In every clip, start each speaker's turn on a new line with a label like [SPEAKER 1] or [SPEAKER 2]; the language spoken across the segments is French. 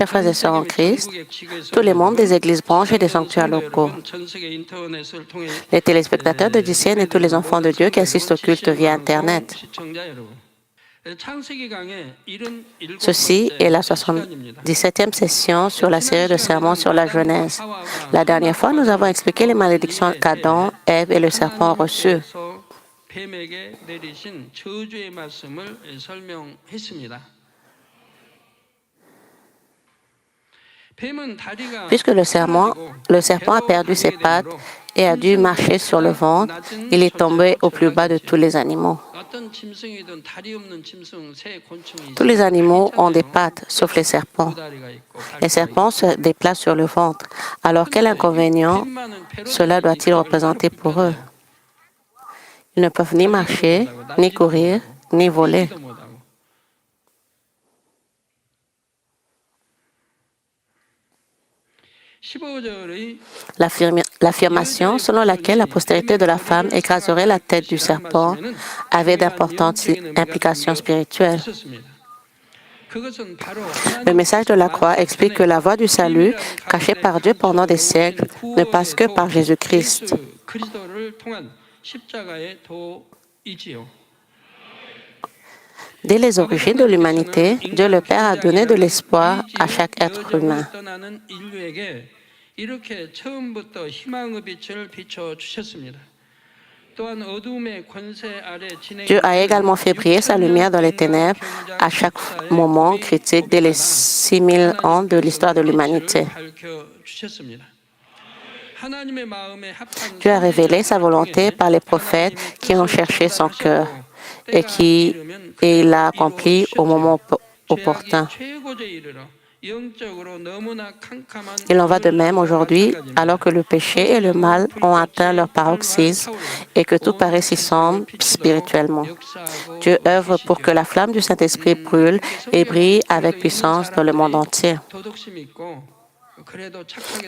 [SPEAKER 1] Chers frères et sœurs en Christ, tous les membres des églises branches et des sanctuaires locaux, les téléspectateurs de DCN et tous les enfants de Dieu qui assistent au culte via Internet. Ceci est la 77e session sur la série de sermons sur la Genèse. La dernière fois, nous avons expliqué les malédictions qu'Adam, Ève et le serpent ont reçues. Puisque le serpent a perdu ses pattes et a dû marcher sur le ventre, il est tombé au plus bas de tous les animaux. Tous les animaux ont des pattes, sauf les serpents. Les serpents se déplacent sur le ventre. Alors quel inconvénient cela doit-il représenter pour eux? Ils ne peuvent ni marcher, ni courir, ni voler. L'affirmation selon laquelle la postérité de la femme écraserait la tête du serpent avait d'importantes implications spirituelles. Le message de la croix explique que la voie du salut, cachée par Dieu pendant des siècles, ne passe que par Jésus-Christ. Dès les origines de l'humanité, Dieu le Père a donné de l'espoir à chaque être humain. Dieu a également fait briller sa lumière dans les ténèbres à chaque moment critique dès les 6000 ans de l'histoire de l'humanité. Dieu a révélé sa volonté par les prophètes qui ont cherché son cœur et il l'a accompli au moment opportun. Il en va de même aujourd'hui, alors que le péché et le mal ont atteint leur paroxysme et que tout paraît si sombre spirituellement. Dieu œuvre pour que la flamme du Saint-Esprit brûle et brille avec puissance dans le monde entier.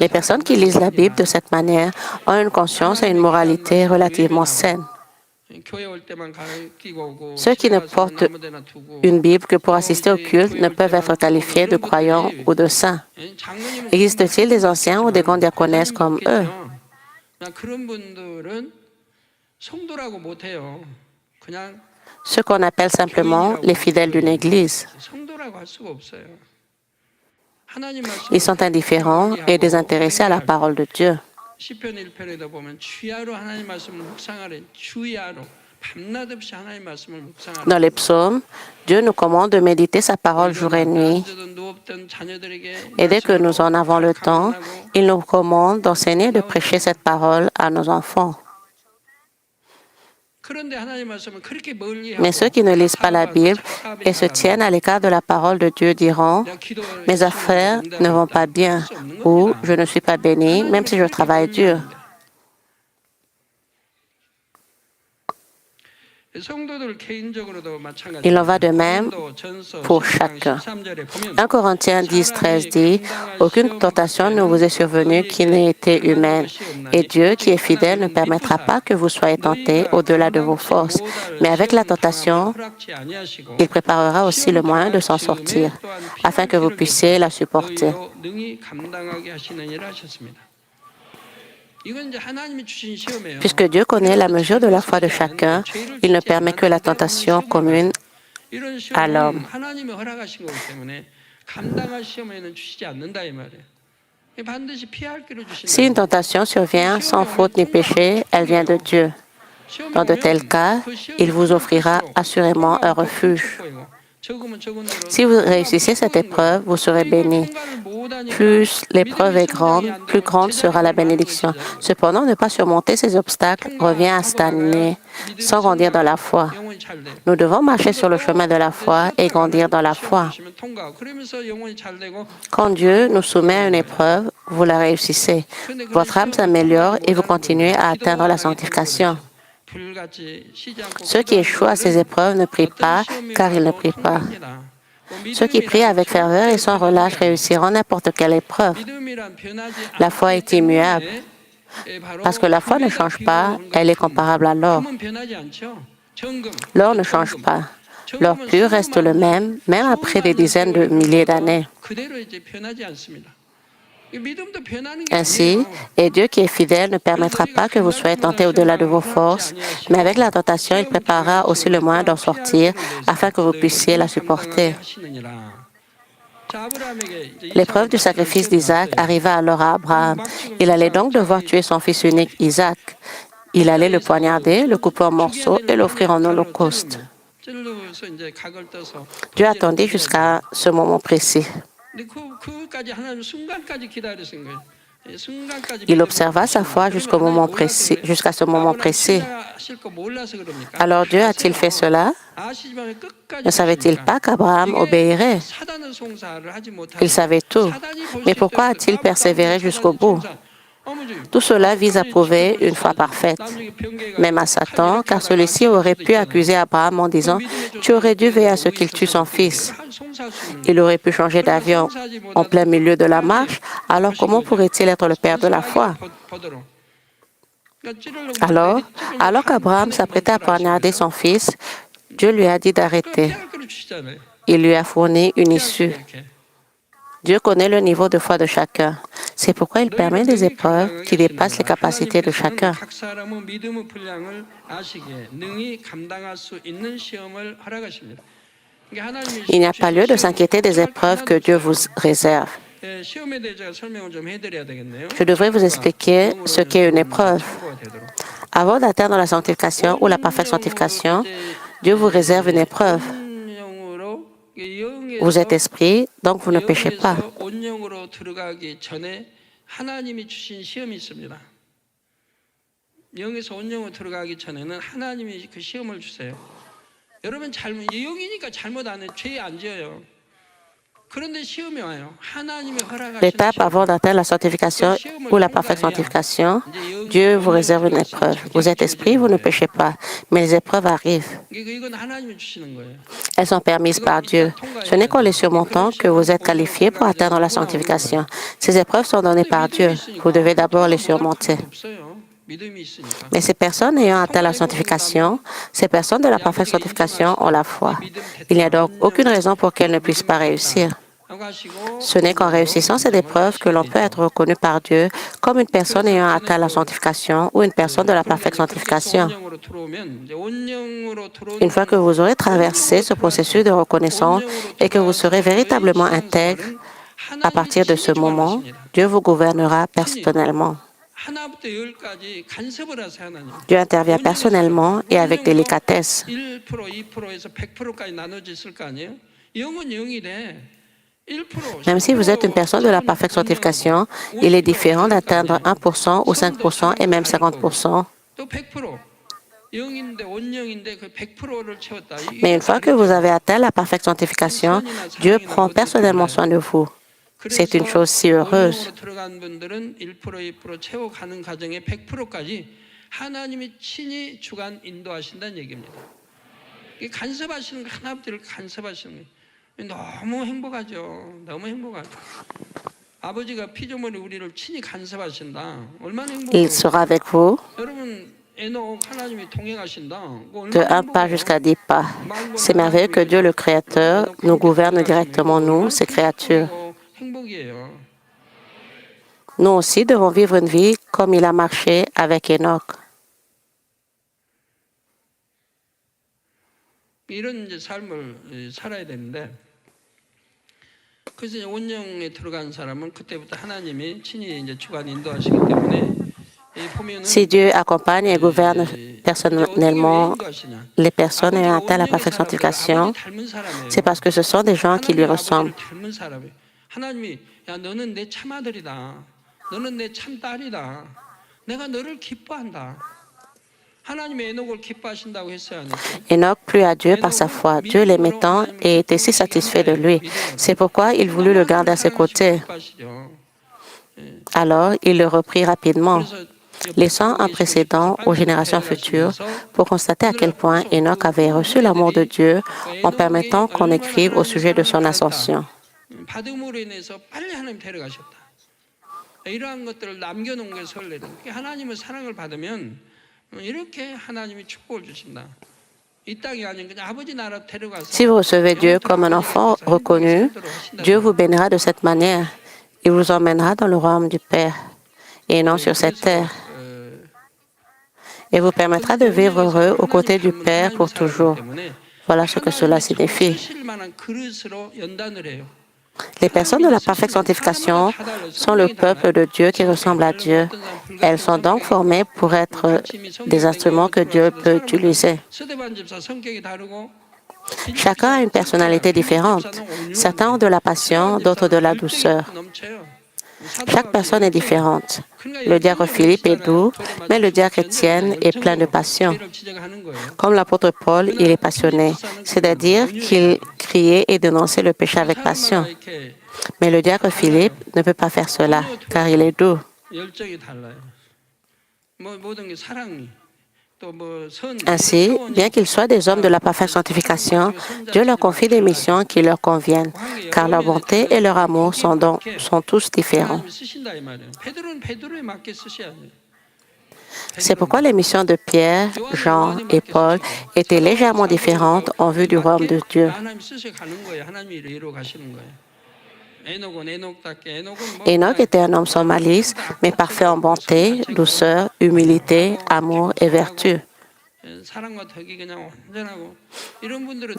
[SPEAKER 1] Les personnes qui lisent la Bible de cette manière ont une conscience et une moralité relativement saines. Ceux qui ne portent une Bible que pour assister au culte ne peuvent être qualifiés de croyants ou de saints. Existe-t-il des anciens ou des grandes diaconesses comme eux? Ceux qu'on appelle simplement les fidèles d'une église. Ils sont indifférents et désintéressés à la parole de Dieu. Dans les psaumes, Dieu nous commande de méditer sa parole jour et nuit. Et dès que nous en avons le temps, il nous commande d'enseigner et de prêcher cette parole à nos enfants. Mais ceux qui ne lisent pas la Bible et se tiennent à l'écart de la parole de Dieu diront « Mes affaires ne vont pas bien » ou « Je ne suis pas béni, même si je travaille dur ». Il en va de même pour chacun. 1 Corinthiens 10, 13 dit « Aucune tentation ne vous est survenue qui n'ait été humaine, et Dieu, qui est fidèle, ne permettra pas que vous soyez tentés au-delà de vos forces. Mais avec la tentation, il préparera aussi le moyen de s'en sortir, afin que vous puissiez la supporter. » Puisque Dieu connaît la mesure de la foi de chacun, il ne permet que la tentation commune à l'homme. Si une tentation survient sans faute ni péché, elle vient de Dieu. Dans de tels cas, il vous offrira assurément un refuge. Si vous réussissez cette épreuve, vous serez bénis. Plus l'épreuve est grande, plus grande sera la bénédiction. Cependant, ne pas surmonter ces obstacles revient à stagner, sans grandir dans la foi. Nous devons marcher sur le chemin de la foi et grandir dans la foi. Quand Dieu nous soumet à une épreuve, vous la réussissez. Votre âme s'améliore et vous continuez à atteindre la sanctification. Ceux qui échouent à ces épreuves ne prient pas, car ils ne prient pas. Ceux qui prient avec ferveur et sans relâche réussiront n'importe quelle épreuve. La foi est immuable. Parce que la foi ne change pas, elle est comparable à l'or. L'or ne change pas. Leur but reste le même après des dizaines de milliers d'années. Ainsi, et Dieu qui est fidèle ne permettra pas que vous soyez tentés au-delà de vos forces, mais avec la tentation, il préparera aussi le moyen d'en sortir afin que vous puissiez la supporter. L'épreuve du sacrifice d'Isaac arriva alors à Abraham. Il allait donc devoir tuer son fils unique, Isaac. Il allait le poignarder, le couper en morceaux et l'offrir en holocauste. Dieu attendit jusqu'à ce moment précis. Il observa sa foi jusqu'à ce moment précis. Alors Dieu a-t-il fait cela? Ne savait-il pas qu'Abraham obéirait? Il savait tout. Mais pourquoi a-t-il persévéré jusqu'au bout? Tout cela vise à prouver une foi parfaite, même à Satan, car celui-ci aurait pu accuser Abraham en disant « Tu aurais dû veiller à ce qu'il tue son fils ». Il aurait pu changer d'avion en plein milieu de la marche, alors comment pourrait-il être le père de la foi? Alors qu'Abraham s'apprêtait à poignarder son fils, Dieu lui a dit d'arrêter. Il lui a fourni une issue. Dieu connaît le niveau de foi de chacun. C'est pourquoi il permet des épreuves qui dépassent les capacités de chacun. Il n'y a pas lieu de s'inquiéter des épreuves que Dieu vous réserve. Je devrais vous expliquer ce qu'est une épreuve. Avant d'atteindre la sanctification ou la parfaite sanctification, Dieu vous réserve une épreuve. Vous êtes esprit, donc vous ne péchez pas. L'étape avant d'atteindre la sanctification ou la parfaite sanctification, Dieu vous réserve une épreuve. Vous êtes esprit, vous ne péchez pas, mais les épreuves arrivent. Elles sont permises par Dieu. Ce n'est qu'en les surmontant que vous êtes qualifié pour atteindre la sanctification. Ces épreuves sont données par Dieu. Vous devez d'abord les surmonter. Mais ces personnes ayant atteint la sanctification, ces personnes de la parfaite sanctification ont la foi. Il n'y a donc aucune raison pour qu'elles ne puissent pas réussir. Ce n'est qu'en réussissant cette épreuve que l'on peut être reconnu par Dieu comme une personne ayant atteint la sanctification ou une personne de la parfaite sanctification. Une fois que vous aurez traversé ce processus de reconnaissance et que vous serez véritablement intègre, à partir de ce moment, Dieu vous gouvernera personnellement. Dieu intervient personnellement et avec délicatesse. Même si vous êtes une personne de la parfaite sanctification, il est différent d'atteindre 1% ou 5% et même 50%. Mais une fois que vous avez atteint la parfaite sanctification, Dieu prend personnellement soin de vous. C'est une chose si heureuse. Il sera avec vous de 1 pas jusqu'à 10 pas. C'est merveilleux que Dieu, le Créateur, nous gouverne directement, nous, ses créatures. Nous aussi devons vivre une vie comme il a marché avec Enoch. Si Dieu accompagne et gouverne personnellement les personnes ayant atteint la parfaite sanctification, c'est parce que ce sont des gens qui lui ressemblent. Enoch plut à Dieu par sa foi. Dieu l'aimait tant et était si satisfait de lui. C'est pourquoi il voulut le garder à ses côtés. Alors, il le reprit rapidement, laissant un précédent aux générations futures pour constater à quel point Enoch avait reçu l'amour de Dieu en permettant qu'on écrive au sujet de son ascension. Si vous recevez Dieu comme un enfant reconnu, Dieu vous bénira de cette manière. Il vous emmènera dans le royaume du Père et non sur cette terre. Et vous permettra de vivre heureux aux côtés du Père pour toujours. Voilà ce que cela signifie. Les personnes de la parfaite sanctification sont le peuple de Dieu qui ressemble à Dieu. Elles sont donc formées pour être des instruments que Dieu peut utiliser. Chacun a une personnalité différente. Certains ont de la passion, d'autres de la douceur. Chaque personne est différente. Le diacre Philippe est doux, mais le diacre Étienne est plein de passion. Comme l'apôtre Paul, il est passionné, c'est-à-dire qu'il criait et dénonçait le péché avec passion. Mais le diacre Philippe ne peut pas faire cela, car il est doux. Ainsi, bien qu'ils soient des hommes de la parfaite sanctification, Dieu leur confie des missions qui leur conviennent, car leur bonté et leur amour sont tous différents. C'est pourquoi les missions de Pierre, Jean et Paul étaient légèrement différentes en vue du royaume de Dieu. Enoch était un homme sans malice, mais parfait en bonté, douceur, humilité, amour et vertu. De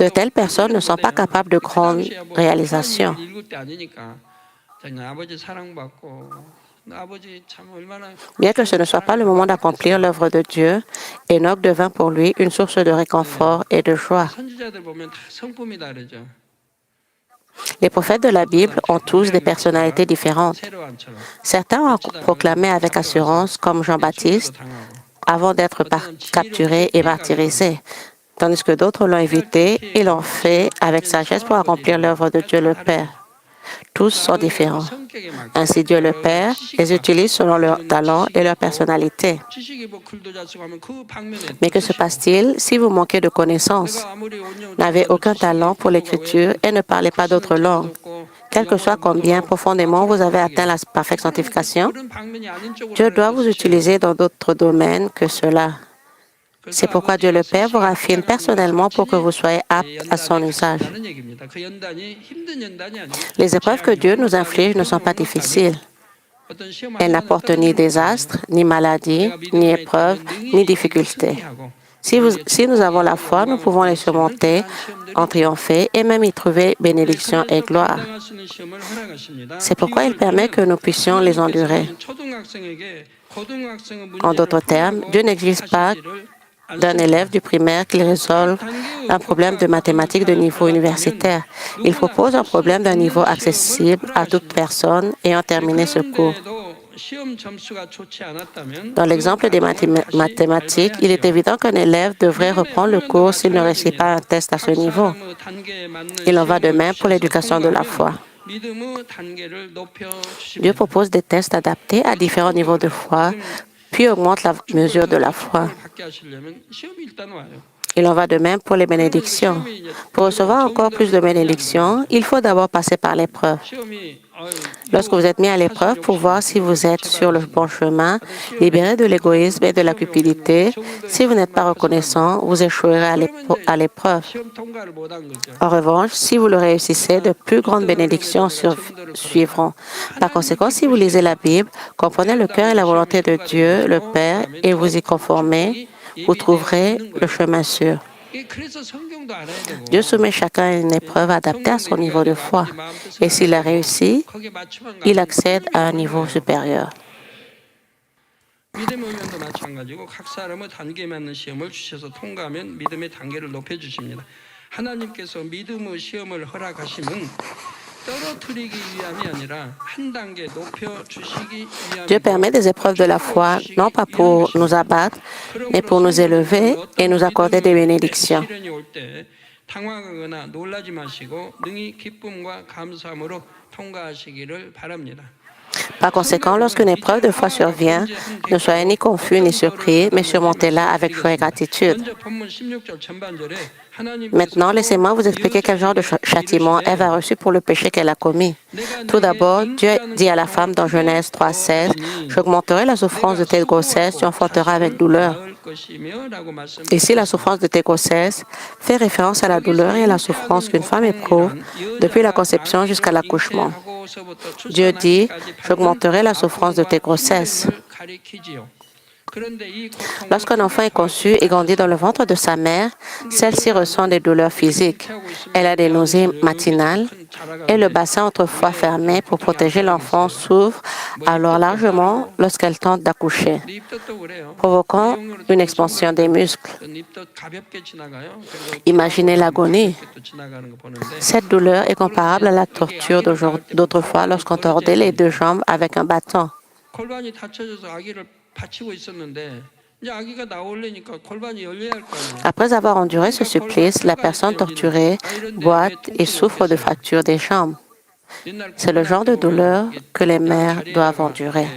[SPEAKER 1] telles personnes ne sont pas capables de grandes réalisations. Bien que ce ne soit pas le moment d'accomplir l'œuvre de Dieu, Enoch devint pour lui une source de réconfort et de joie. Les prophètes de la Bible ont tous des personnalités différentes. Certains ont proclamé avec assurance, comme Jean-Baptiste, avant d'être capturés et martyrisés, tandis que d'autres l'ont évité et l'ont fait avec sagesse pour accomplir l'œuvre de Dieu le Père. Tous sont différents. Ainsi, Dieu le Père les utilise selon leur talent et leur personnalité. Mais que se passe-t-il si vous manquez de connaissances, n'avez aucun talent pour l'écriture et ne parlez pas d'autres langues? Quel que soit combien profondément vous avez atteint la parfaite sanctification, Dieu doit vous utiliser dans d'autres domaines que cela. C'est pourquoi Dieu le Père vous raffine personnellement pour que vous soyez apte à son usage. Les épreuves que Dieu nous inflige ne sont pas difficiles. Elles n'apportent ni désastre, ni maladie, ni épreuve, ni difficulté. Si nous avons la foi, nous pouvons les surmonter, en triompher et même y trouver bénédiction et gloire. C'est pourquoi il permet que nous puissions les endurer. En d'autres termes, Dieu n'exige pas d'un élève du primaire qu'il résolve un problème de mathématiques de niveau universitaire. Il propose un problème d'un niveau accessible à toute personne ayant terminé ce cours. Dans l'exemple des mathématiques, il est évident qu'un élève devrait reprendre le cours s'il ne réussit pas un test à ce niveau. Il en va de même pour l'éducation de la foi. Dieu propose des tests adaptés à différents niveaux de foi, puis augmente la mesure de la foi. Il en va de même pour les bénédictions. Pour recevoir encore plus de bénédictions, il faut d'abord passer par l'épreuve. Lorsque vous êtes mis à l'épreuve pour voir si vous êtes sur le bon chemin, libéré de l'égoïsme et de la cupidité, si vous n'êtes pas reconnaissant, vous échouerez à l'épreuve. En revanche, si vous le réussissez, de plus grandes bénédictions suivront. Par conséquent, si vous lisez la Bible, comprenez le cœur et la volonté de Dieu, le Père, et vous y conformez, vous trouverez le chemin sûr. Dieu soumet chacun à une épreuve adaptée à son niveau de foi. Et s'il a réussi, il accède à un niveau supérieur. Dieu permet des épreuves de la foi, non pas pour nous abattre, mais pour nous élever et nous accorder des bénédictions. Par conséquent, lorsqu'une épreuve de foi survient, ne soyez ni confus ni surpris, mais surmontez-la avec joie et gratitude. Maintenant, laissez-moi vous expliquer quel genre de châtiment Ève a reçu pour le péché qu'elle a commis. Tout d'abord, Dieu dit à la femme dans Genèse 3,16 « J'augmenterai la souffrance de tes grossesses, tu enfanteras avec douleur. » Ici, la souffrance de tes grossesses fait référence à la douleur et à la souffrance qu'une femme éprouve depuis la conception jusqu'à l'accouchement. Dieu dit, j'augmenterai la souffrance de tes grossesses. Lorsqu'un enfant est conçu et grandit dans le ventre de sa mère, celle-ci ressent des douleurs physiques. Elle a des nausées matinales et le bassin autrefois fermé pour protéger l'enfant s'ouvre alors largement lorsqu'elle tente d'accoucher, provoquant une expansion des muscles. Imaginez l'agonie. Cette douleur est comparable à la torture d'autrefois lorsqu'on tordait les deux jambes avec un bâton. Après avoir enduré ce supplice, la personne torturée boite et souffre de fractures des jambes. C'est le genre de douleur que les mères doivent endurer.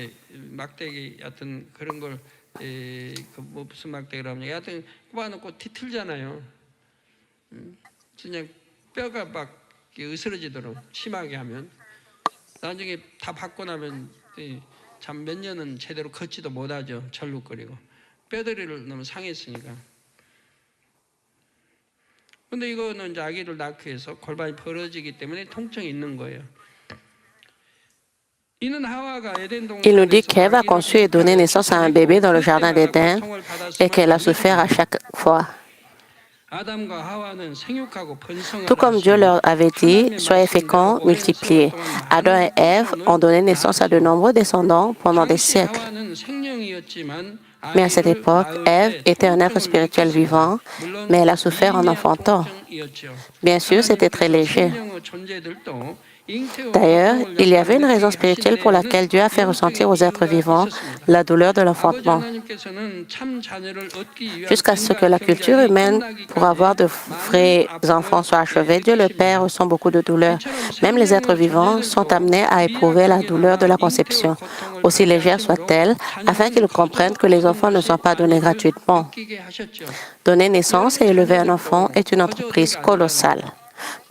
[SPEAKER 2] 참 몇 년은 제대로 걷지도 못하죠. 절룩거리고 뼈다리를 너무 상했으니까. 근데 이거는 이제 아기를 낳기 위해서 골반이 벌어지기 때문에 통증이 있는 거예요.
[SPEAKER 1] Il nous dit qu'Ève a conçu et donné naissance à un bébé dans le jardin d'Éden et qu'elle a souffert à chaque fois. Tout comme Dieu leur avait dit, soyez féconds, multipliez. Adam et Ève ont donné naissance à de nombreux descendants pendant des siècles. Mais à cette époque, Ève était un être spirituel vivant, mais elle a souffert en enfantant. Bien sûr, c'était très léger. D'ailleurs, il y avait une raison spirituelle pour laquelle Dieu a fait ressentir aux êtres vivants la douleur de l'enfantement. Jusqu'à ce que la culture humaine pour avoir de vrais enfants soit achevée, Dieu le Père ressent beaucoup de douleur. Même les êtres vivants sont amenés à éprouver la douleur de la conception, aussi légère soit-elle, afin qu'ils comprennent que les enfants ne sont pas donnés gratuitement. Donner naissance et élever un enfant est une entreprise colossale.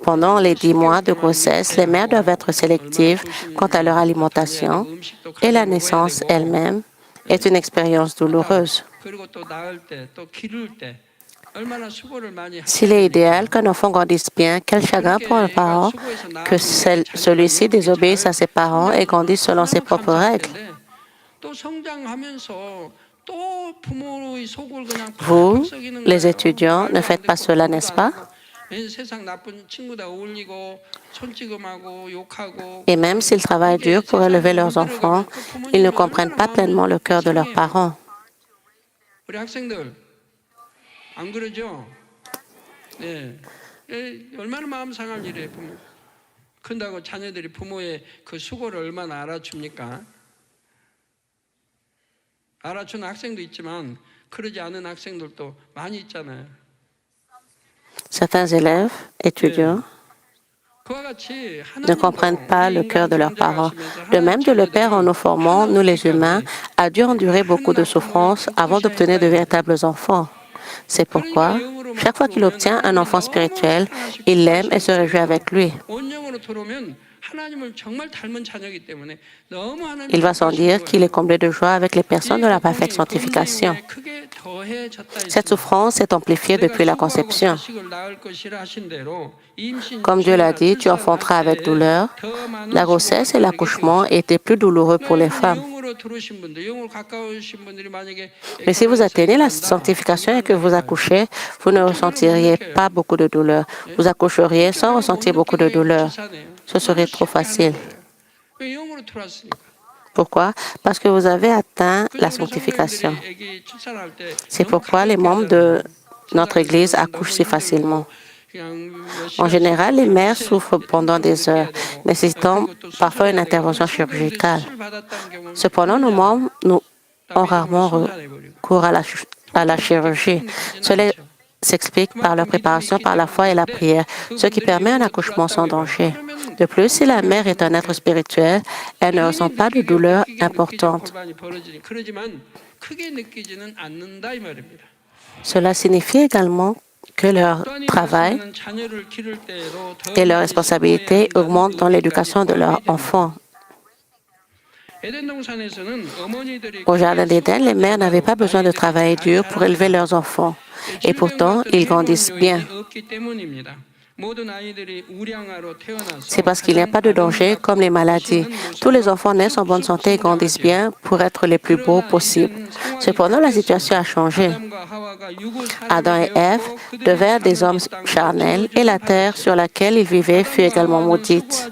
[SPEAKER 1] Pendant les 10 mois de grossesse, les mères doivent être sélectives quant à leur alimentation et la naissance elle-même est une expérience douloureuse. S'il est idéal qu'un enfant grandisse bien, quel chagrin pour un parent que celui-ci désobéisse à ses parents et grandisse selon ses propres règles. Vous, les étudiants, ne faites pas cela, n'est-ce pas? Et même s'ils travaillent dur pour élever leurs enfants, ils ne comprennent pas pleinement le cœur de leurs parents.
[SPEAKER 2] 알아주는 학생도 있지만 그러지 않은 학생들도 많이 있잖아요.
[SPEAKER 1] Certains élèves, étudiants, ne comprennent pas le cœur de leurs parents. De même, Dieu le Père, en nous formant, nous les humains, a dû endurer beaucoup de souffrances avant d'obtenir de véritables enfants. C'est pourquoi, chaque fois qu'il obtient un enfant spirituel, il l'aime et se réjouit avec lui. Il va sans dire qu'il est comblé de joie avec les personnes de la parfaite sanctification. Cette souffrance est amplifiée depuis la conception. Comme Dieu l'a dit, tu enfanteras avec douleur. La grossesse et l'accouchement étaient plus douloureux pour les femmes. Mais si vous atteignez la sanctification et que vous accouchez, vous ne ressentiriez pas beaucoup de douleur. Vous accoucheriez sans ressentir beaucoup de douleur. Ce serait trop facile. Pourquoi? Parce que vous avez atteint la sanctification. C'est pourquoi les membres de notre Église accouchent si facilement. En général, les mères souffrent pendant des heures, nécessitant parfois une intervention chirurgicale. Cependant, nos membres ont rarement recours à la chirurgie. Cela s'explique par leur préparation par la foi et la prière, ce qui permet un accouchement sans danger. De plus, si la mère est un être spirituel, elle ne ressent pas de douleur importante. Cela signifie également que leur travail et leur responsabilité augmentent dans l'éducation de leurs enfants. Au Jardin d'Éden, les mères n'avaient pas besoin de travailler dur pour élever leurs enfants. Et pourtant, ils grandissent bien. C'est parce qu'il n'y a pas de danger comme les maladies. Tous les enfants naissent en bonne santé et grandissent bien pour être les plus beaux possibles. Cependant, la situation a changé. Adam et Ève devinrent des hommes charnels et la terre sur laquelle ils vivaient fut également maudite.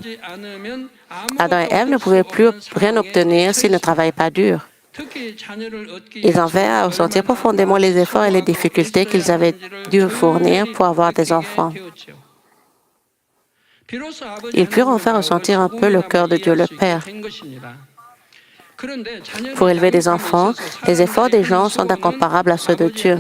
[SPEAKER 1] Adam et Ève ne pouvaient plus rien obtenir s'ils ne travaillaient pas dur. Ils en vinrent à ressentir profondément les efforts et les difficultés qu'ils avaient dû fournir pour avoir des enfants. Ils purent enfin ressentir un peu le cœur de Dieu le Père. Pour élever des enfants, les efforts des gens sont incomparables à ceux de Dieu.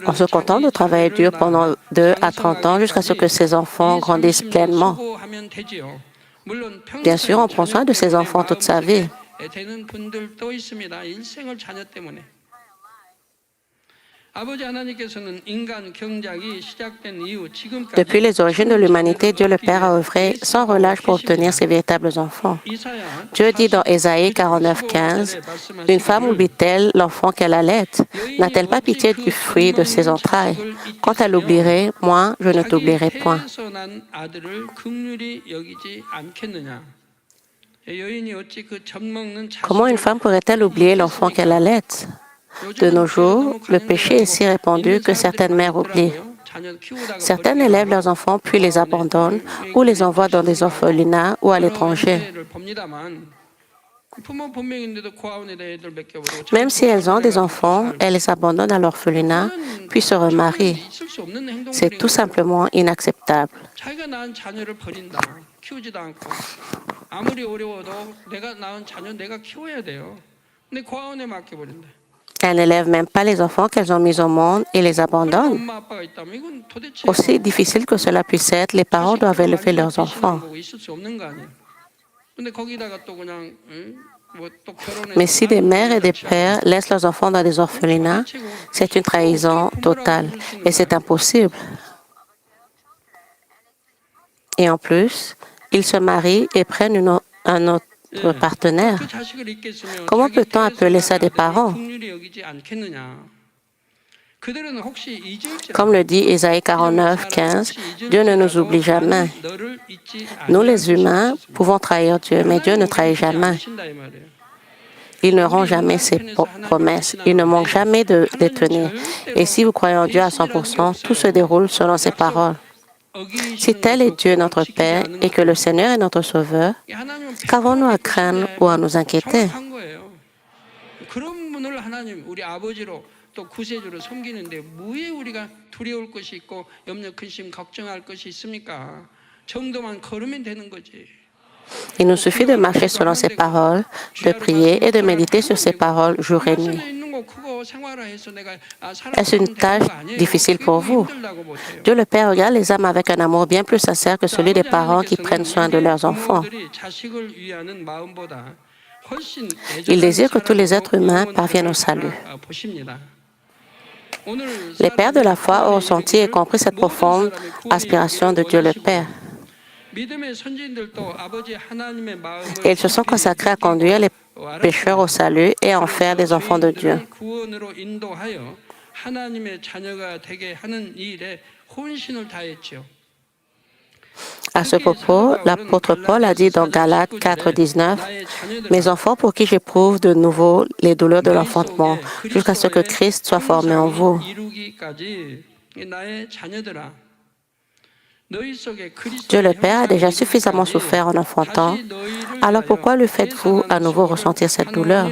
[SPEAKER 1] On se contente de travailler dur pendant 2 à 30 ans jusqu'à ce que ses enfants grandissent pleinement. Bien sûr, on prend soin de ses enfants toute sa vie. Depuis les origines de l'humanité, Dieu le Père a œuvré sans relâche pour obtenir ses véritables enfants. Dieu dit dans Ésaïe 49:15, « Une femme oublie-t-elle l'enfant qu'elle allait? N'a-t-elle pas pitié du fruit de ses entrailles? Quand elle oublierait, moi, je ne t'oublierai point. » Comment une femme pourrait-elle oublier l'enfant qu'elle allait? De nos jours, le péché est si répandu que certaines mères oublient. Certaines élèvent leurs enfants puis les abandonnent ou les envoient dans des orphelinats ou à l'étranger. Même si elles ont des enfants, elles les abandonnent à l'orphelinat puis se remarient. C'est tout simplement inacceptable. Elles n'élèvent même pas les enfants qu'elles ont mis au monde et les abandonnent. Aussi difficile que cela puisse être, les parents doivent élever leurs enfants. Mais si des mères et des pères laissent leurs enfants dans des orphelinats, c'est une trahison totale et c'est impossible. Et en plus, ils se marient et prennent un autre partenaire. Comment peut-on appeler ça des parents? Comme le dit Ésaïe 49:15, Dieu ne nous oublie jamais. Nous, les humains, pouvons trahir Dieu, mais Dieu ne trahit jamais. Il ne rend jamais ses promesses. Il ne manque jamais de les tenir. Et si vous croyez en Dieu à 100%, tout se déroule selon ses paroles. Si tel est Dieu notre Père et que le Seigneur est notre Sauveur, qu'avons-nous à craindre ou à nous inquiéter? Il nous suffit de marcher selon ses paroles, de prier et de méditer sur ses paroles jour et nuit. Est-ce une tâche difficile pour vous? Dieu le Père regarde les âmes avec un amour bien plus sincère que celui des parents qui prennent soin de leurs enfants. Il désire que tous les êtres humains parviennent au salut. Les pères de la foi ont ressenti et compris cette profonde aspiration de Dieu le Père. Et ils se sont consacrés à conduire les pécheurs au salut et à en faire des enfants de Dieu. À ce propos, l'apôtre Paul a dit dans Galates 4:19, « Mes enfants pour qui j'éprouve de nouveau les douleurs de l'enfantement, jusqu'à ce que Christ soit formé en vous. » Dieu le Père a déjà suffisamment souffert en enfantant, alors pourquoi lui faites-vous à nouveau ressentir cette douleur?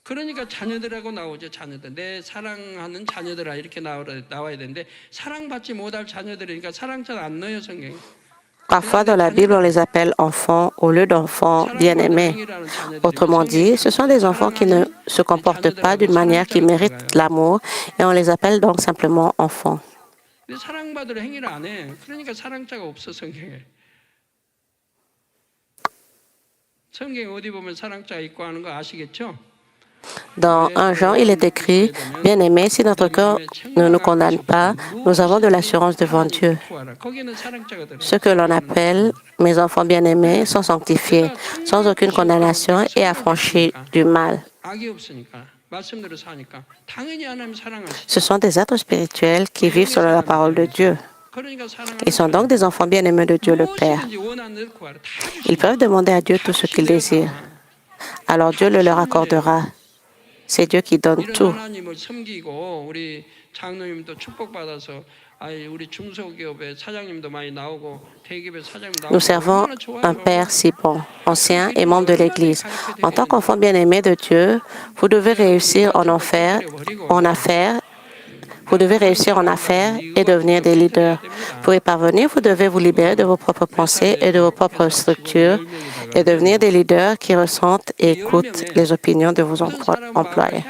[SPEAKER 2] 그러니까 자녀들하고 나오죠. 자녀들. 내 사랑하는 자녀들아 이렇게 나와야 되는데 사랑받지 못할 자녀들이니까 사랑 잘 안 넣어요, 성경에.
[SPEAKER 1] Parfois, dans la Bible, on les appelle enfants au lieu d'enfants bien-aimés. Autrement dit, ce sont des enfants qui ne se comportent pas d'une manière qui mérite l'amour et on les appelle donc simplement enfants.
[SPEAKER 2] 사랑받을 행위를 안 해. 그러니까 사랑자가 없어, 성경에. 성경에 어디 보면 사랑자 있고 하는 거 아시겠죠?
[SPEAKER 1] Dans 1 Jean, il est écrit, « Bien-aimés, si notre cœur ne nous condamne pas, nous avons de l'assurance devant Dieu. Ce que l'on appelle, mes enfants bien-aimés, sont sanctifiés, sans aucune condamnation et affranchis du mal. » Ce sont des êtres spirituels qui vivent selon la parole de Dieu. Ils sont donc des enfants bien-aimés de Dieu le Père. Ils peuvent demander à Dieu tout ce qu'ils désirent. Alors Dieu le leur accordera. C'est Dieu qui donne tout. Nous servons un Père si bon, ancien et membre de l'Église. En tant qu'enfant bien-aimé de Dieu, vous devez réussir en affaires, vous devez réussir en affaires et devenir des leaders. Pour y parvenir, vous devez vous libérer de vos propres pensées et de vos propres structures et devenir des leaders qui ressentent et écoutent les opinions de vos employés.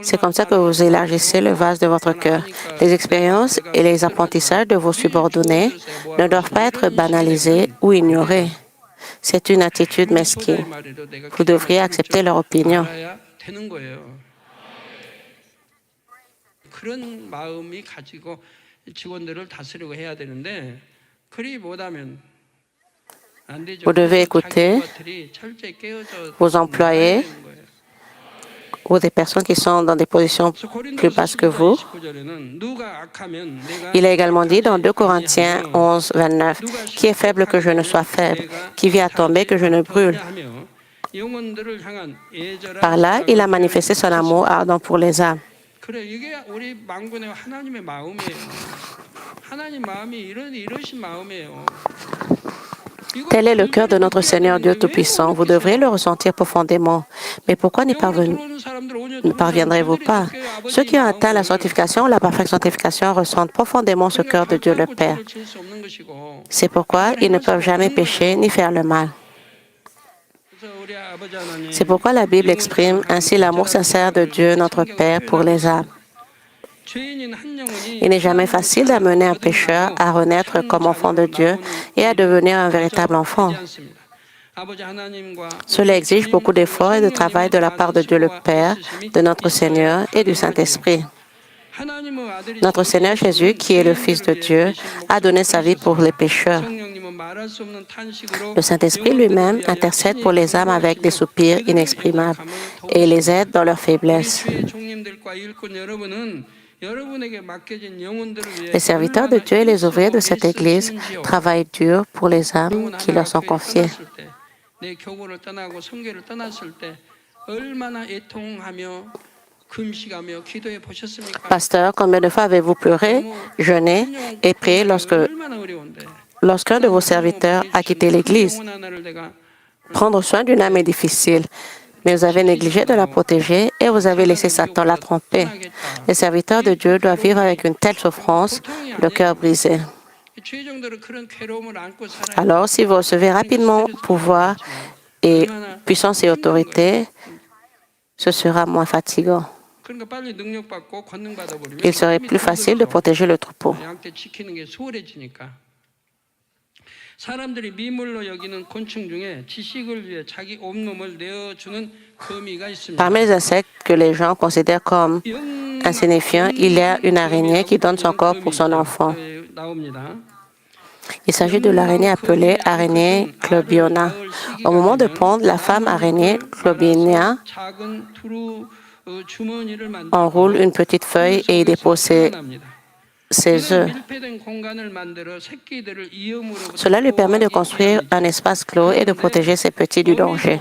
[SPEAKER 1] C'est comme ça que vous élargissez le vase de votre cœur. Les expériences et les apprentissages de vos subordonnés ne doivent pas être banalisés ou ignorés. C'est une attitude mesquine. Vous devriez accepter leur opinion. Vous devez écouter vos employés ou des personnes qui sont dans des positions plus basses que vous. Il est également dit dans 2 Corinthiens 11, 29, « Qui est faible que je ne sois faible, qui vit à tomber que je ne brûle. » Par là, il a manifesté son amour ardent pour les âmes. Tel est le cœur de notre Seigneur Dieu Tout-Puissant. Vous devrez le ressentir profondément. Mais pourquoi n'y parviendrez-vous pas? Ceux qui ont atteint la sanctification, la parfaite sanctification, ressentent profondément ce cœur de Dieu le Père. C'est pourquoi ils ne peuvent jamais pécher ni faire le mal. C'est pourquoi la Bible exprime ainsi l'amour sincère de Dieu, notre Père, pour les âmes. Il n'est jamais facile d'amener un pécheur à renaître comme enfant de Dieu et à devenir un véritable enfant. Cela exige beaucoup d'efforts et de travail de la part de Dieu le Père, de notre Seigneur et du Saint-Esprit. Notre Seigneur Jésus, qui est le Fils de Dieu, a donné sa vie pour les pécheurs. Le Saint-Esprit lui-même intercède pour les âmes avec des soupirs inexprimables et les aide dans leur faiblesse. Les serviteurs de Dieu et les ouvriers de cette Église travaillent dur pour les âmes qui leur sont confiées. Pasteur, combien de fois avez-vous pleuré, jeûné et prié lorsqu'un de vos serviteurs a quitté l'Église? Prendre soin d'une âme est difficile, mais vous avez négligé de la protéger et vous avez laissé Satan la tromper. Les serviteurs de Dieu doivent vivre avec une telle souffrance, le cœur brisé. Alors, si vous recevez rapidement pouvoir et puissance et autorité, ce sera moins fatigant. Il serait plus facile de protéger le troupeau. Parmi les insectes que les gens considèrent comme insignifiants, il y a une araignée qui donne son corps pour son enfant. Il s'agit de l'araignée appelée araignée Clobiona. Au moment de pondre, la femme araignée Clobiona enroule une petite feuille et y dépose ses œufs. Cela lui permet de construire un espace clos et de protéger ses petits du danger.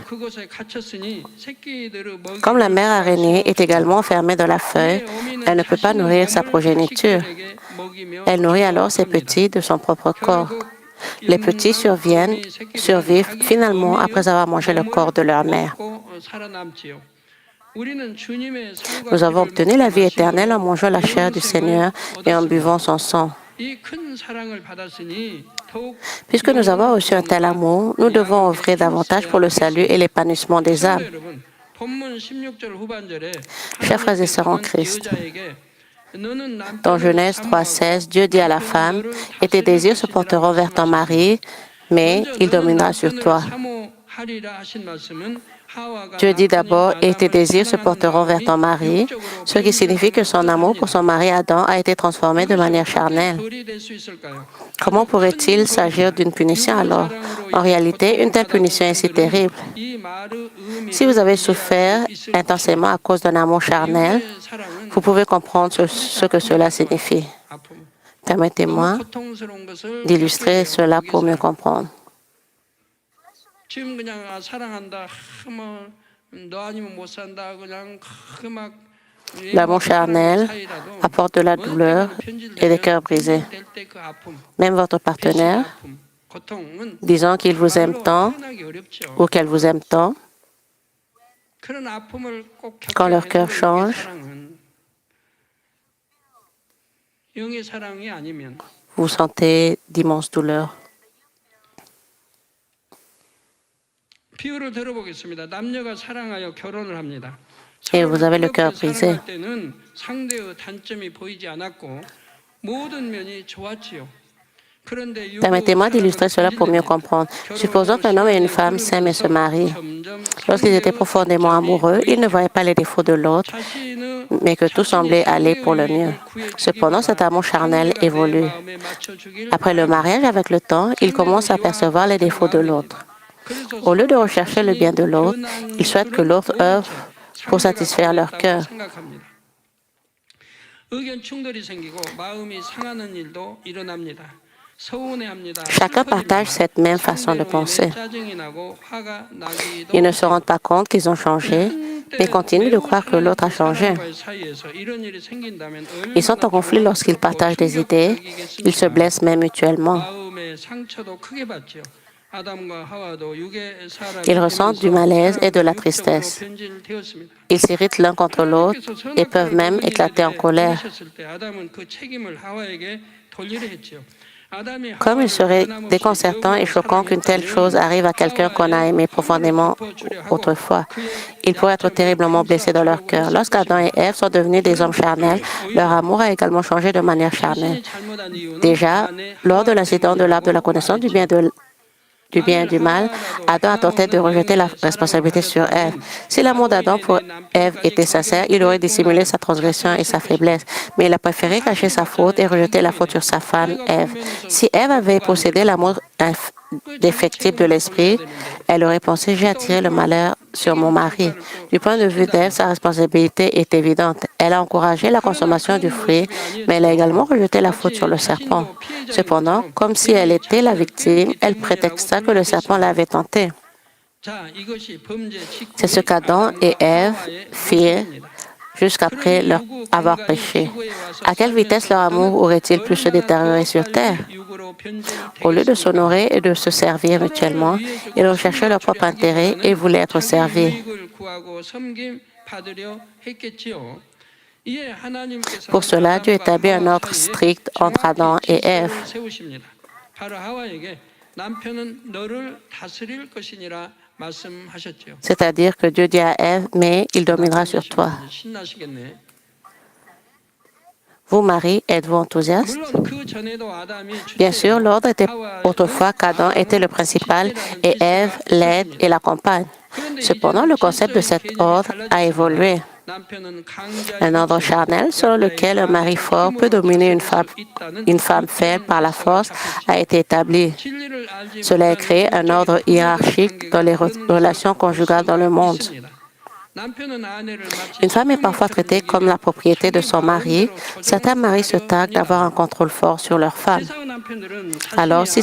[SPEAKER 1] Comme la mère araignée est également enfermée dans la feuille, elle ne peut pas nourrir sa progéniture. Elle nourrit alors ses petits de son propre corps. Les petits survivent finalement après avoir mangé le corps de leur mère. Nous avons obtenu la vie éternelle en mangeant la chair du Seigneur et en buvant son sang. Puisque nous avons reçu un tel amour, nous devons œuvrer davantage pour le salut et l'épanouissement des âmes. Chers frères et sœurs en Christ, Dans Genèse 3,16, Dieu dit à la femme, « Et tes désirs se porteront vers ton mari, mais il dominera sur toi. » Dieu dit d'abord, « Et tes désirs se porteront vers ton mari », ce qui signifie que son amour pour son mari Adam a été transformé de manière charnelle. Comment pourrait-il s'agir d'une punition alors? En réalité, une telle punition est si terrible. Si vous avez souffert intensément à cause d'un amour charnel, vous pouvez comprendre ce que cela signifie. Permettez-moi d'illustrer cela pour mieux comprendre. L'amour charnel apporte de la douleur et des cœurs brisés. Même votre partenaire, disant qu'il vous aime tant ou qu'elle vous aime tant, quand leur cœur change, vous sentez d'immenses douleurs. Et vous avez le cœur brisé. Permettez-moi d'illustrer cela pour mieux comprendre. Supposons qu'un homme et une femme s'aiment et se marient. Lorsqu'ils étaient profondément amoureux, ils ne voyaient pas les défauts de l'autre, mais que tout semblait aller pour le mieux. Cependant, cet amour charnel évolue. Après le mariage, avec le temps, ils commencent à percevoir les défauts de l'autre. Au lieu de rechercher le bien de l'autre, ils souhaitent que l'autre œuvre pour satisfaire leur cœur. Chacun partage cette même façon de penser. Ils ne se rendent pas compte qu'ils ont changé, mais continuent de croire que l'autre a changé. Ils sont en conflit lorsqu'ils partagent des idées, ils se blessent même mutuellement. Ils ressentent du malaise et de la tristesse. Ils s'irritent l'un contre l'autre et peuvent même éclater en colère. Comme il serait déconcertant et choquant qu'une telle chose arrive à quelqu'un qu'on a aimé profondément autrefois, ils pourraient être terriblement blessés dans leur cœur. Lorsqu'Adam et Ève sont devenus des hommes charnels, leur amour a également changé de manière charnelle. Déjà, lors de l'incident de l'arbre de la connaissance du bien et du mal, Adam a tenté de rejeter la responsabilité sur Ève. Si l'amour d'Adam pour Ève était sincère, il aurait dissimulé sa transgression et sa faiblesse, mais il a préféré cacher sa faute et rejeter la faute sur sa femme, Ève. Si Ève avait possédé l'amour défectible de l'esprit, elle aurait pensé « j'ai attiré le malheur sur mon mari ». Du point de vue d'Ève, sa responsabilité est évidente. Elle a encouragé la consommation du fruit, mais elle a également rejeté la faute sur le serpent. Cependant, comme si elle était la victime, elle prétexta que le serpent l'avait tentée. C'est ce qu'Adam et Ève firent jusqu'après avoir péché. À quelle vitesse leur amour aurait-il pu se détériorer sur terre? Au lieu de s'honorer et de se servir mutuellement, ils recherchaient leur propre intérêt et voulaient être servis. Pour cela, Dieu établit un ordre strict entre Adam et Ève. C'est-à-dire que Dieu dit à Ève, mais il dominera sur toi. Vous, Marie, êtes-vous enthousiaste? Bien sûr, l'ordre était autrefois qu'Adam était le principal et Ève l'aide et la compagne. Cependant, le concept de cet ordre a évolué. Un ordre charnel selon lequel un mari fort peut dominer une femme faible par la force a été établi. Cela a créé un ordre hiérarchique dans les relations conjugales dans le monde. Une femme est parfois traitée comme la propriété de son mari. Certains maris se targuent d'avoir un contrôle fort sur leur femme. Alors, si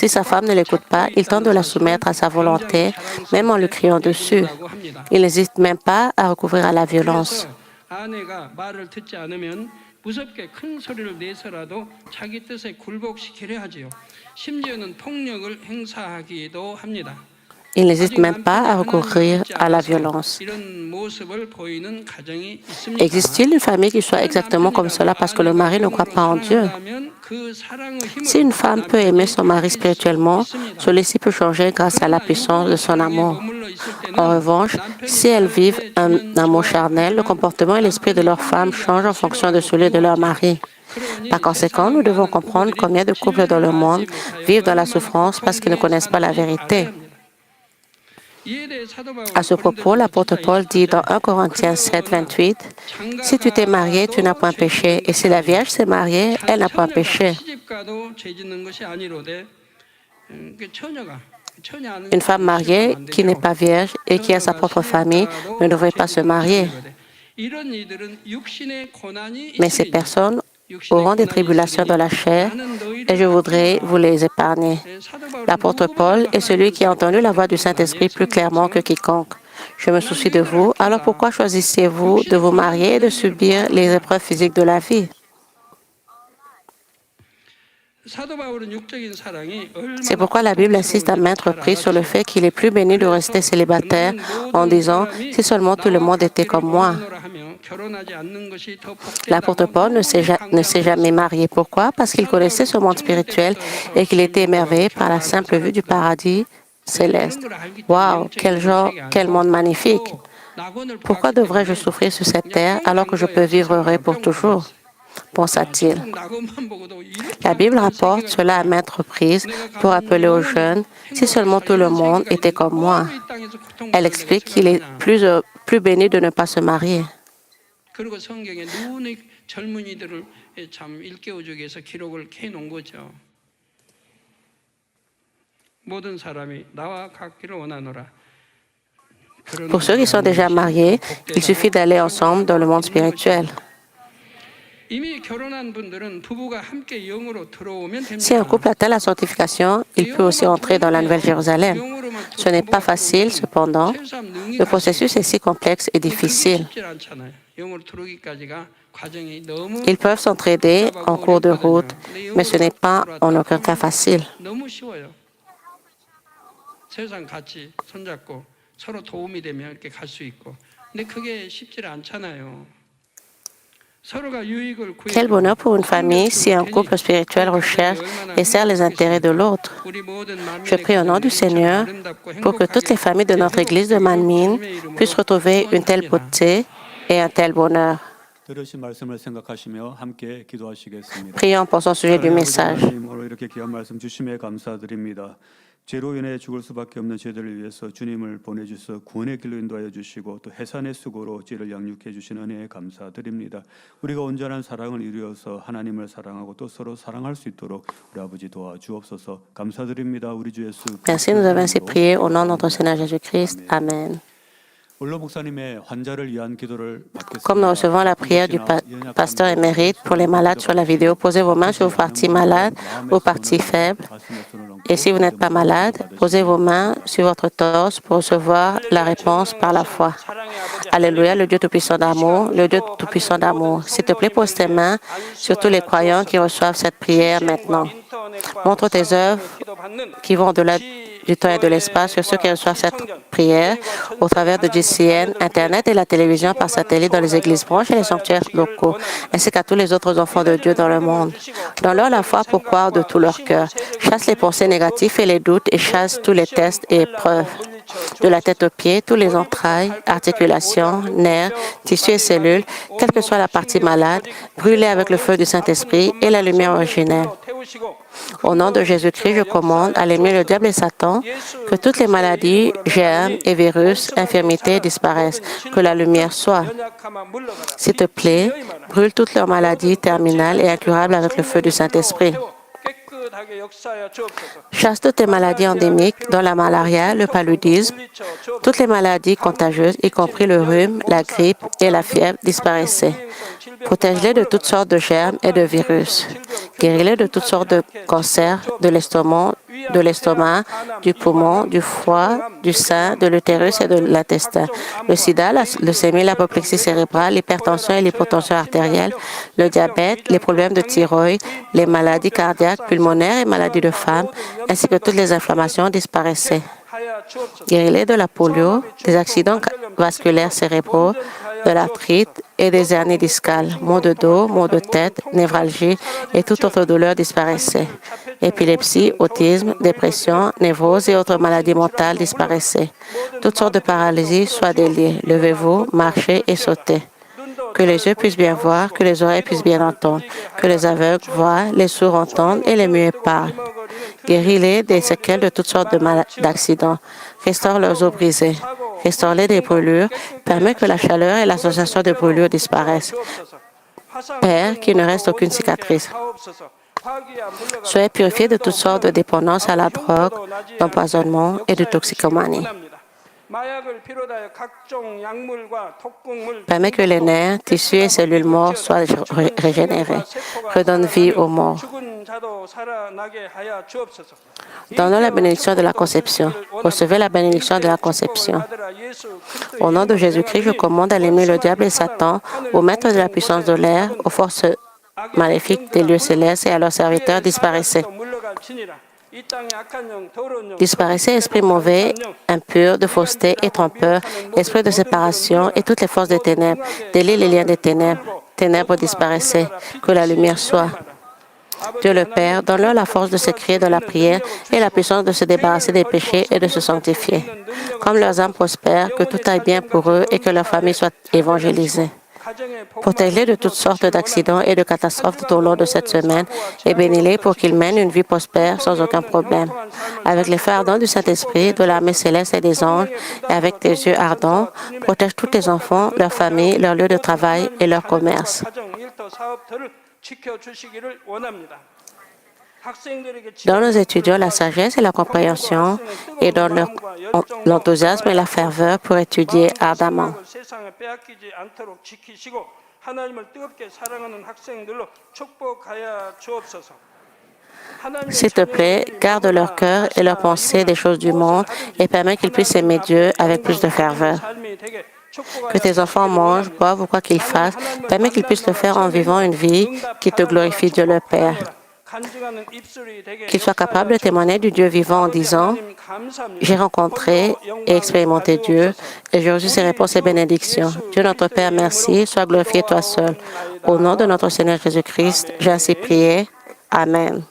[SPEAKER 1] sa femme ne l'écoute pas, il tente de la soumettre à sa volonté, même en lui criant dessus. Il n'hésite même pas à recourir à la violence. Ils n'hésitent même pas à recourir à la violence. Existe-t-il une famille qui soit exactement comme cela parce que le mari ne croit pas en Dieu? Si une femme peut aimer son mari spirituellement, celui-ci peut changer grâce à la puissance de son amour. En revanche, si elles vivent un amour charnel, le comportement et l'esprit de leur femme changent en fonction de celui de leur mari. Par conséquent, nous devons comprendre combien de couples dans le monde vivent dans la souffrance parce qu'ils ne connaissent pas la vérité. À ce propos, l'apôtre Paul dit dans 1 Corinthiens 7, 28, « Si tu t'es marié, tu n'as point péché, et si la Vierge s'est mariée, elle n'a point péché. » Une femme mariée qui n'est pas vierge et qui a sa propre famille ne devrait pas se marier. Mais ces personnes auront des tribulations dans la chair et je voudrais vous les épargner. L'apôtre Paul est celui qui a entendu la voix du Saint-Esprit plus clairement que quiconque. Je me soucie de vous, alors pourquoi choisissez-vous de vous marier et de subir les épreuves physiques de la vie? C'est pourquoi la Bible insiste à maintes reprises sur le fait qu'il est plus béni de rester célibataire en disant « Si seulement tout le monde était comme moi ». L'apôtre Paul ne s'est jamais marié. Pourquoi? Parce qu'il connaissait ce monde spirituel et qu'il était émerveillé par la simple vue du paradis céleste. Wow, quel monde magnifique! Pourquoi devrais-je souffrir sur cette terre alors que je peux vivre heureux pour toujours? Pensa-t-il. La Bible rapporte cela à maintes reprises pour rappeler aux jeunes, si seulement tout le monde était comme moi. Elle explique qu'il est plus béni de ne pas se marier. Pour ceux qui sont déjà mariés, il suffit d'aller ensemble dans le monde spirituel. Si un couple atteint la sanctification, il peut aussi entrer dans la Nouvelle Jérusalem. Ce n'est pas facile, cependant. Le processus est si complexe et difficile. Ils peuvent s'entraider en cours de route, mais ce n'est pas en aucun cas facile. Quel bonheur pour une famille si un couple spirituel recherche et sert les intérêts de l'autre. Je prie au nom du Seigneur pour que toutes les familles de notre Église de Manmin puissent retrouver une telle beauté et un tel bonheur. Prions pour son sujet du message.
[SPEAKER 3] 죄로 인해 죽을 수밖에 없는 죄들을 위해서 주님을 보내주셔서 구원의 길로 인도하여 주시고 또 해산의 수고로 죄를 양육해 주신 은혜에 감사드립니다. 우리가 온전한 사랑을 이루어서 하나님을 사랑하고 또 서로 사랑할 수 있도록 우리 아버지 도와주옵소서. 감사드립니다. 우리 주 예수.
[SPEAKER 1] Merci, nous avons ainsi prié au nom de notre Seigneur Jésus-Christ. Amen. Comme nous recevons la prière du pasteur émérite pour les malades sur la vidéo, posez vos mains sur vos parties malades ou parties faibles. Et si vous n'êtes pas malade, posez vos mains sur votre torse pour recevoir la réponse par la foi. Alléluia, le Dieu Tout-Puissant d'amour, le Dieu Tout-Puissant d'amour. S'il te plaît, pose tes mains sur tous les croyants qui reçoivent cette prière maintenant. Montre tes œuvres qui vont au-delà du temps et de l'espace sur ceux qui reçoivent cette prière au travers de GCN, Internet et la télévision par satellite dans les églises branches et les sanctuaires locaux, ainsi qu'à tous les autres enfants de Dieu dans le monde. Donne-leur la foi pour croire de tout leur cœur. Chasse les pensées négatives et les doutes et chasse tous les tests et épreuves. De la tête aux pieds, tous les entrailles, articulations, nerfs, tissus et cellules, quelle que soit la partie malade, brûlez avec le feu du Saint-Esprit et la lumière originelle. Au nom de Jésus-Christ, je commande à l'ennemi, le diable et Satan, que toutes les maladies, germes et virus, infirmités disparaissent, que la lumière soit. S'il te plaît, brûle toutes leurs maladies terminales et incurables avec le feu du Saint-Esprit. Chasse toutes les maladies endémiques, dont la malaria, le paludisme, toutes les maladies contagieuses, y compris le rhume, la grippe et la fièvre, disparaissaient. Protège-les de toutes sortes de germes et de virus. Guéris-les de toutes sortes de cancers de l'estomac, du poumon, du foie, du sein, de l'utérus et de l'intestin. Le sida, la leucémie, l'apoplexie cérébrale, l'hypertension et l'hypotension artérielle, le diabète, les problèmes de thyroïde, les maladies cardiaques, pulmonaires et maladies de femme, ainsi que toutes les inflammations disparaissaient. Guéris-les de la polio, des accidents vasculaires cérébraux, de l'arthrite et des hernies discales, maux de dos, maux de tête, névralgie et toute autre douleur disparaissait. Épilepsie, autisme, dépression, névrose et autres maladies mentales disparaissaient. Toutes sortes de paralysies soient déliées. Levez-vous, marchez et sautez. Que les yeux puissent bien voir, que les oreilles puissent bien entendre, que les aveugles voient, les sourds entendent et les muets parlent. Guéris-les des séquelles de toutes sortes d'accidents. Restaure leurs os brisés. Restaure-les des brûlures. Permets que la chaleur et l'association de brûlures disparaissent. Père, qu'il ne reste aucune cicatrice. Soyez purifiés de toutes sortes de dépendances à la drogue, d'empoisonnement et de toxicomanie. Permet que les nerfs, tissus et cellules morts soient régénérés. Redonne vie aux morts. Donne la bénédiction de la conception. Recevez la bénédiction de la conception. Au nom de Jésus-Christ, je commande à l'ennemi, le diable et Satan, aux maîtres de la puissance de l'air, aux forces maléfiques des lieux célestes et à leurs serviteurs, disparaissez. Disparaissez, esprit mauvais, impur, de fausseté et trompeur, esprit de séparation et toutes les forces des ténèbres. Délie les liens des ténèbres. Ténèbres, disparaissez. Que la lumière soit. Dieu le Père, donne-leur la force de s'écrier dans la prière et la puissance de se débarrasser des péchés et de se sanctifier. Comme leurs âmes prospèrent, que tout aille bien pour eux et que leur famille soit évangélisée. Protège-les de toutes sortes d'accidents et de catastrophes tout au long de cette semaine et bénis-les pour qu'ils mènent une vie prospère sans aucun problème. Avec les feux ardents du Saint-Esprit, de l'armée céleste et des anges, et avec tes yeux ardents, protège tous tes enfants, leurs familles, leurs lieux de travail et leur commerce. Donne aux étudiants la sagesse et la compréhension et donne l'enthousiasme et la ferveur pour étudier ardemment. S'il te plaît, garde leur cœur et leurs pensées des choses du monde et permets qu'ils puissent aimer Dieu avec plus de ferveur. Que tes enfants mangent, boivent ou quoi qu'ils fassent, permets qu'ils puissent le faire en vivant une vie qui te glorifie, Dieu le Père. Qu'ils soient capables de témoigner du Dieu vivant en disant « J'ai rencontré et expérimenté Dieu et j'ai reçu ses réponses et bénédictions. Dieu notre Père, merci, sois glorifié toi seul. Au nom de notre Seigneur Jésus-Christ, j'ai ainsi prié. Amen.